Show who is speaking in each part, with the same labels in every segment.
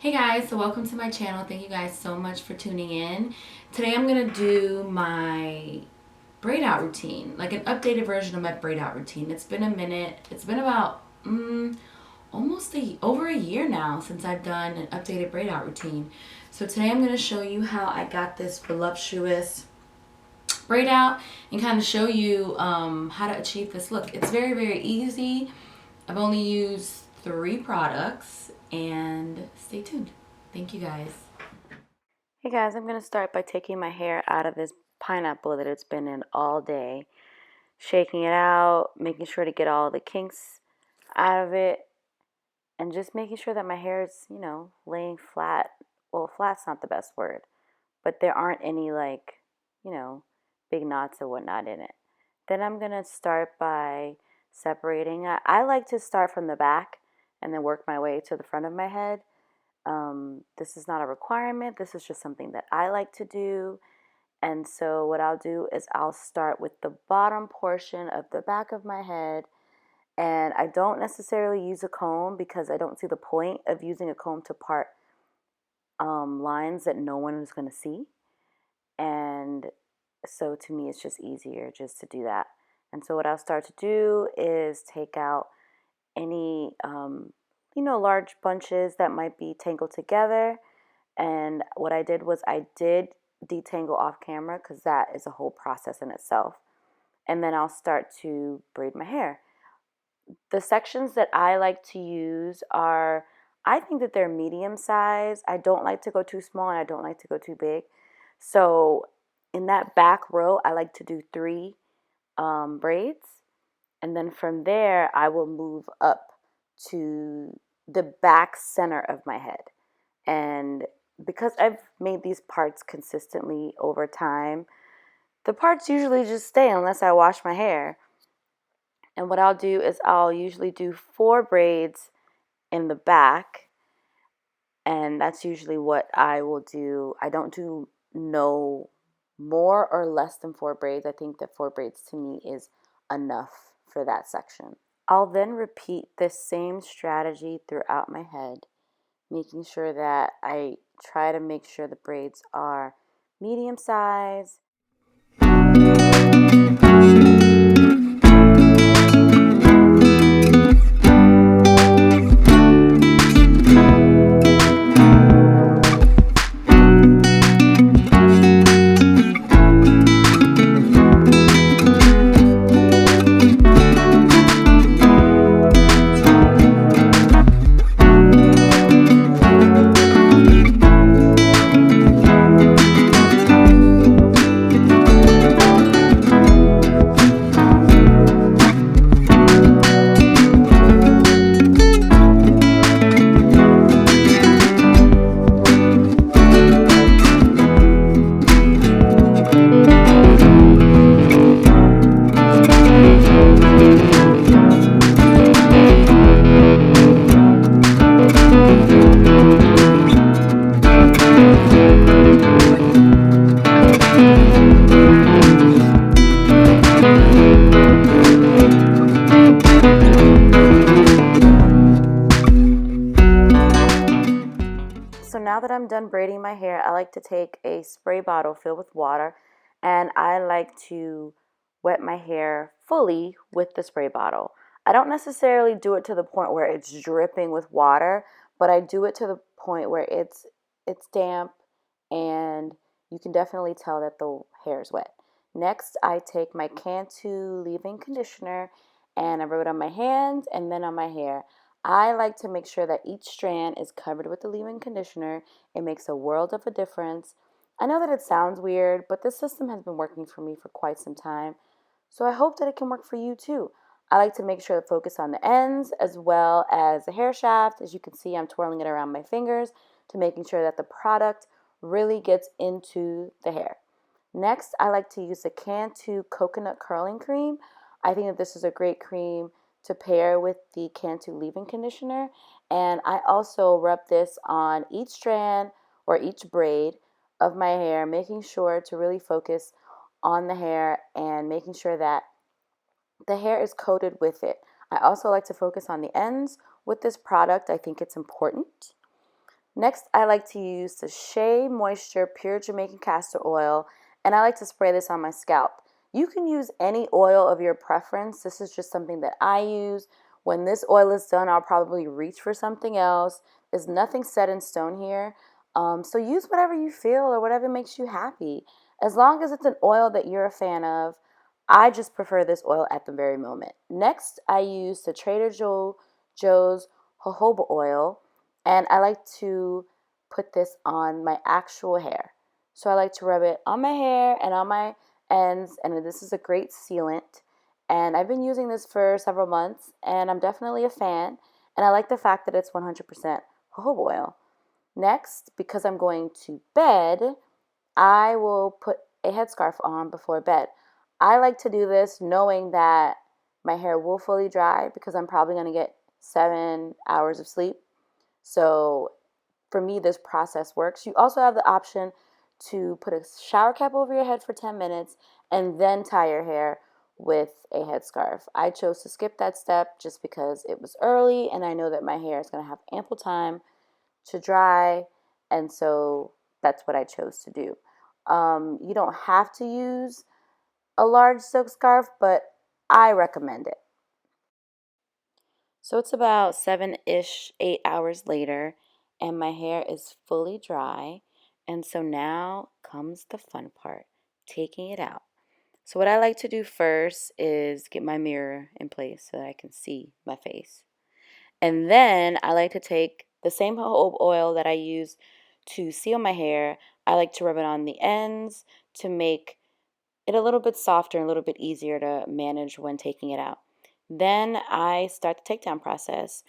Speaker 1: Hey guys, so welcome to my channel. Thank you guys so much for tuning in. Today I'm going to do my braid out routine, like an updated version of my braid out routine. It's been a minute. It's been about over a year now since I've done an updated braid out routine. So today I'm going to show you how I got this voluptuous braid out and kind of show you how to achieve this look. It's very, very easy. I've only used 3 products and stay tuned. Thank you guys. Hey guys, I'm going to start by taking my hair out of this pineapple that it's been in all day. Shaking it out, making sure to get all the kinks out of it, and just making sure that my hair is, laying flat. Well, flat's not the best word, but there aren't any big knots or whatnot in it. Then I'm going to start by separating. I like to start from the back and then work my way to the front of my head. This is not a requirement. This is just something that I like to do. And so what I'll do is I'll start with the bottom portion of the back of my head. And I don't necessarily use a comb because I don't see the point of using a comb to part lines that no one is going to see. And so to me, it's just easier just to do that. And so what I'll start to do is take out any, large bunches that might be tangled together. And what I did was I did detangle off camera because that is a whole process in itself. And then I'll start to braid my hair. The sections that I like to use are, I think that they're medium size. I don't like to go too small and I don't like to go too big. So in that back row, I like to do 3 braids. And then from there, I will move up to the back center of my head. And because I've made these parts consistently over time, the parts usually just stay unless I wash my hair. And what I'll do is I'll usually do 4 braids in the back. And that's usually what I will do. I don't do no more or less than 4 braids. I think that 4 braids to me is enough for that section. I'll then repeat this same strategy throughout my head, making sure that I try to make sure the braids are medium size. So now that I'm done braiding my hair, I like to take a spray bottle filled with water and I like to wet my hair fully with the spray bottle. I don't necessarily do it to the point where it's dripping with water, but I do it to the point where it's damp and you can definitely tell that the hair is wet. Next, I take my Cantu leave-in conditioner and I rub it on my hands and then on my hair. I like to make sure that each strand is covered with the leave-in conditioner. It makes a world of a difference. I know that it sounds weird, but this system has been working for me for quite some time. So I hope that it can work for you too. I like to make sure to focus on the ends as well as the hair shaft. As you can see, I'm twirling it around my fingers to making sure that the product really gets into the hair. Next, I like to use the Cantu coconut curling cream. I think that this is a great cream to pair with the Cantu leave-in conditioner. And I also rub this on each strand or each braid of my hair, making sure to really focus on the hair and making sure that the hair is coated with it. I also like to focus on the ends with this product. I think it's important. Next, I like to use the Shea Moisture Pure Jamaican Castor Oil, and I like to spray this on my scalp. You can use any oil of your preference. This is just something that I use. When this oil is done, I'll probably reach for something else. There's nothing set in stone here. So use whatever you feel or whatever makes you happy. As long as it's an oil that you're a fan of, I just prefer this oil at the very moment. Next, I use the Joe's jojoba oil, and I like to put this on my actual hair. So I like to rub it on my hair and on my ends, and this is a great sealant. And I've been using this for several months, and I'm definitely a fan. And I like the fact that it's 100% jojoba oil. Next, because I'm going to bed, I will put a headscarf on before bed. I like to do this knowing that my hair will fully dry because I'm probably going to get 7 hours of sleep. So for me, this process works. You also have the option to put a shower cap over your head for 10 minutes and then tie your hair with a headscarf. I chose to skip that step just because it was early and I know that my hair is going to have ample time to dry, and so that's what I chose to do. You don't have to use a large silk scarf, but I recommend it. So it's about 7-ish, 8 hours later, and my hair is fully dry. And so now comes the fun part, taking it out. So what I like to do first is get my mirror in place so that I can see my face. And then I like to take the same jojoba oil that I use to seal my hair. I like to rub it on the ends to make it a little bit softer and a little bit easier to manage when taking it out. Then I start the takedown process.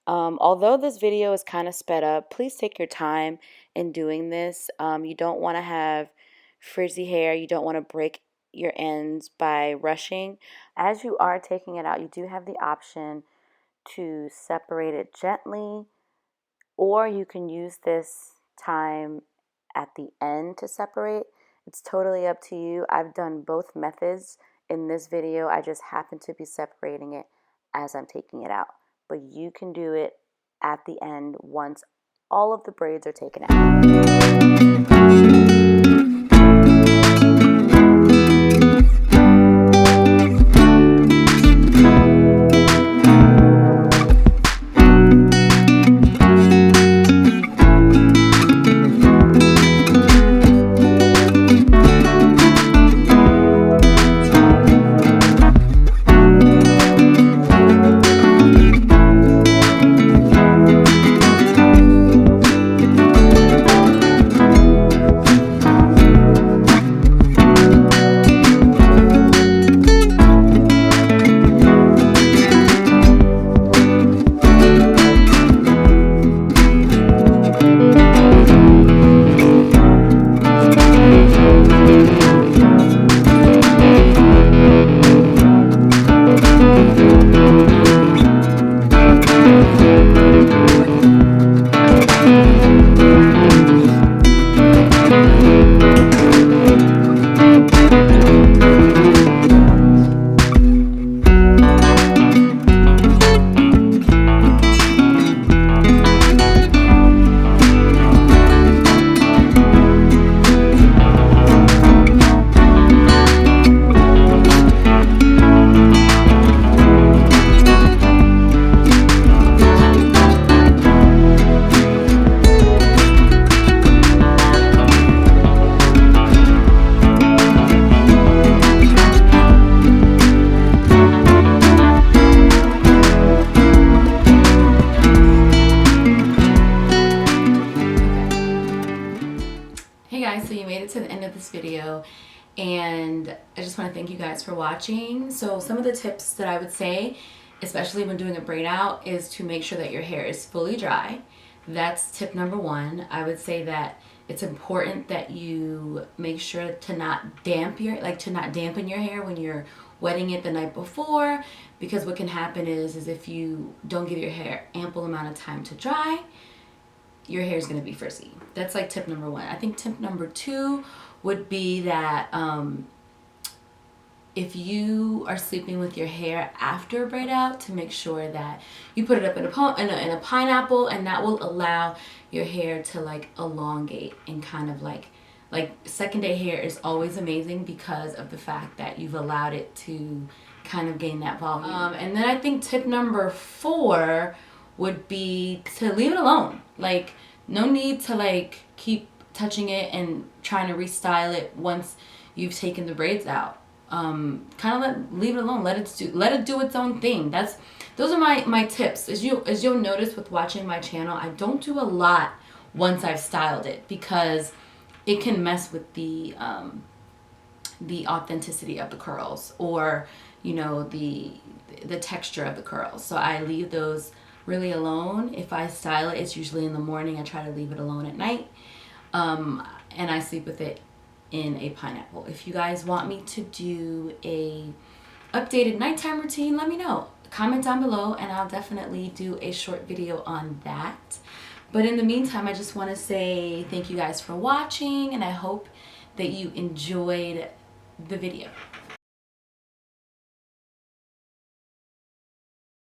Speaker 1: Although this video is kind of sped up, please take your time in doing this. You don't want to have frizzy hair. You don't want to break your ends by rushing. As you are taking it out, you do have the option to separate it gently, or you can use this time at the end to separate. It's totally up to you. I've done both methods in this video. I just happen to be separating it as I'm taking it out. But you can do it at the end once all of the braids are taken out. Hey guys, so you made it to the end of this video, and I just want to thank you guys for watching. So some of the tips that I would say, especially when doing a braid out, is to make sure that your hair is fully dry. That's tip number one. I would say that it's important that you make sure to not dampen your hair when you're wetting it the night before, because what can happen is if you don't give your hair ample amount of time to dry, your hair is going to be frizzy. That's like tip number one. I think tip number two would be that if you are sleeping with your hair after braid out, to make sure that you put it up in a pineapple, and that will allow your hair to like elongate and kind of like second day hair is always amazing because of the fact that you've allowed it to kind of gain that volume. And then I think tip number 4 would be to leave it alone. Like, no need to like keep touching it and trying to restyle it once you've taken the braids out. Kind of leave it alone. Let it do its own thing. Those are my tips. As you'll notice with watching my channel, I don't do a lot once I've styled it because it can mess with the authenticity of the curls, or you know, the texture of the curls. So I leave those really alone. If I style it, it's usually in the morning. I try to leave it alone at night, and I sleep with it in a pineapple. If you guys want me to do a updated nighttime routine, let me know. Comment down below and I'll definitely do a short video on that. But in the meantime, I just want to say thank you guys for watching, and I hope that you enjoyed the video.